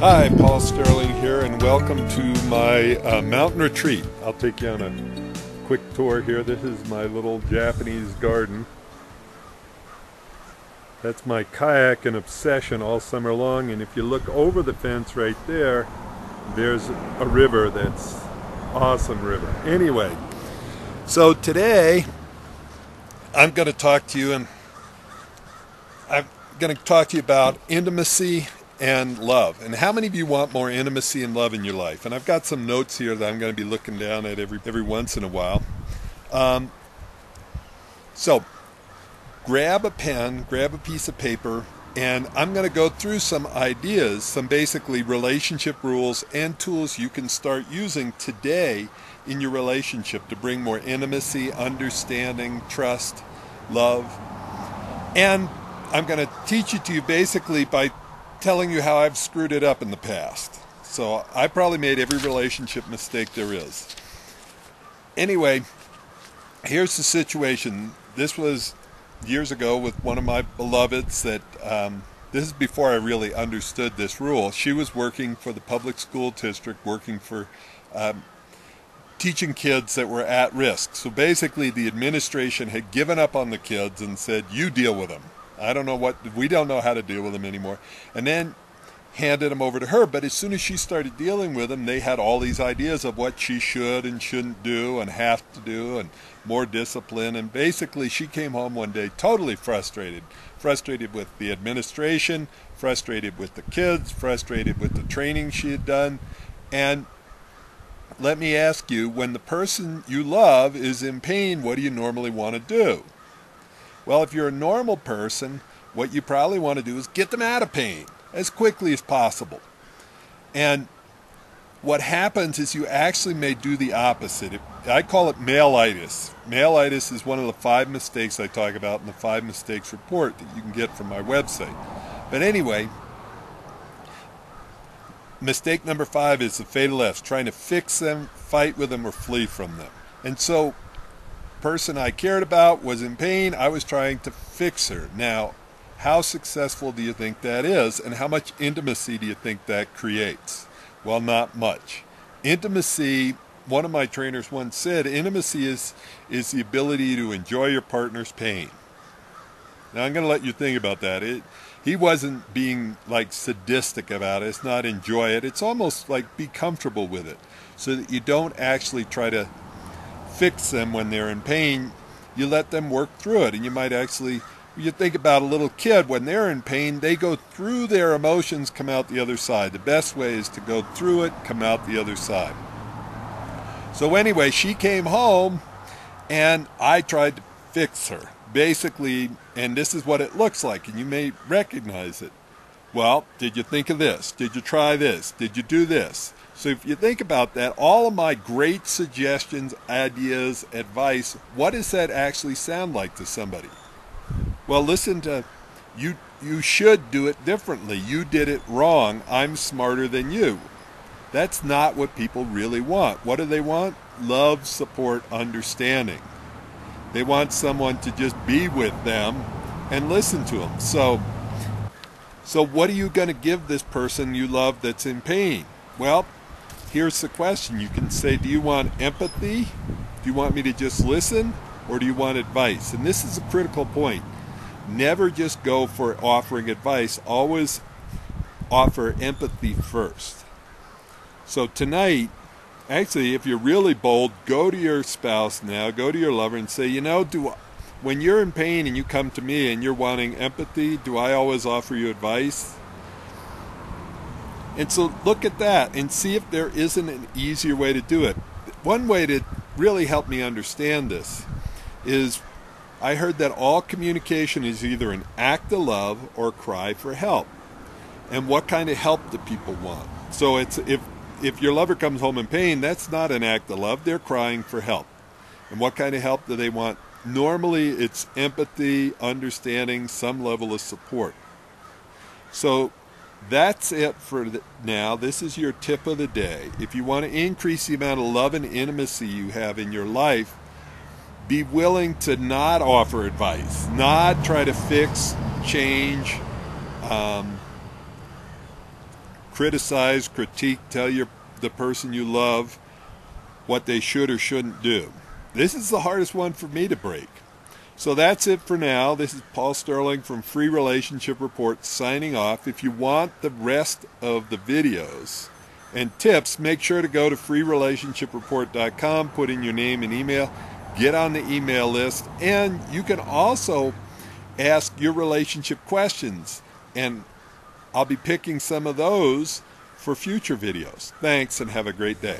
Hi, Paul Sterling here, and welcome to my mountain retreat. I'll take you on a quick tour here. This is my little Japanese garden. That's my kayak and obsession all summer long, and if you look over the fence right there, there's a river that's awesome river. Anyway, so today I'm going to talk to you, and I'm going to talk to you about intimacy and love. And how many of you want more intimacy and love in your life? And I've got some notes here that I'm going to be looking down at every once in a while. So grab a pen, grab a piece of paper, and I'm going to go through some ideas, some basically relationship rules and tools you can start using today in your relationship to bring more intimacy, understanding, trust, love. And I'm going to teach it to you basically by telling you how I've screwed it up in the past. So I probably made every relationship mistake there is. Anyway, here's the situation. This was years ago with one of my beloveds that, this is before I really understood this rule. She was working for the public school district, working for teaching kids that were at risk. So basically the administration had given up on the kids and said, you deal with them. We don't know how to deal with them anymore. And then handed them over to her. But as soon as she started dealing with them, they had all these ideas of what she should and shouldn't do and have to do and more discipline. And basically she came home one day totally frustrated. Frustrated with the administration, frustrated with the kids, frustrated with the training she had done. And let me ask you, when the person you love is in pain, what do you normally want to do? Well, if you're a normal person, what you probably want to do is get them out of pain as quickly as possible. And what happens is you actually may do the opposite. I call it male-itis. Male-itis is one of the 5 mistakes I talk about in the 5 mistakes report that you can get from my website. But anyway, mistake number 5 is the fatal F, trying to fix them, fight with them, or flee from them. And so person I cared about was in pain. I was trying to fix her. Now, how successful do you think that is, and how much intimacy do you think that creates? Well, not much. Intimacy, one of my trainers once said, intimacy is the ability to enjoy your partner's pain. Now, I'm going to let you think about that. He wasn't being like sadistic about it. It's not enjoy it. It's almost like be comfortable with it so that you don't actually try to fix them when they're in pain. You let them work through it. And you might actually, you think about a little kid, when they're in pain, they go through their emotions, come out the other side. The best way is to go through it, come out the other side. So anyway, she came home and I tried to fix her. Basically, and this is what it looks like, and you may recognize it. Well, did you think of this? Did you try this? Did you do this? So if you think about that, all of my great suggestions, ideas, advice, what does that actually sound like to somebody? Well, listen to, you should do it differently. You did it wrong. I'm smarter than you. That's not what people really want. What do they want? Love, support, understanding. They want someone to just be with them and listen to them. So what are you going to give this person you love that's in pain? Well, here's the question. You can say, do you want empathy? Do you want me to just listen? Or do you want advice? And this is a critical point. Never just go for offering advice. Always offer empathy first. So tonight, actually, if you're really bold, go to your spouse now, go to your lover and say, when you're in pain and you come to me and you're wanting empathy, do I always offer you advice? And so look at that and see if there isn't an easier way to do it. One way to really help me understand this is I heard that all communication is either an act of love or a cry for help. And what kind of help do people want? So it's if your lover comes home in pain, that's not an act of love. They're crying for help. And what kind of help do they want? Normally it's empathy, understanding, some level of support. So that's it for now. This is your tip of the day. If you want to increase the amount of love and intimacy you have in your life, be willing to not offer advice, not try to fix, change, criticize, critique, tell the person you love what they should or shouldn't do. This is the hardest one for me to break. So that's it for now. This is Paul Sterling from Free Relationship Report signing off. If you want the rest of the videos and tips, make sure to go to freerelationshipreport.com, put in your name and email, get on the email list, and you can also ask your relationship questions, and I'll be picking some of those for future videos. Thanks, and have a great day.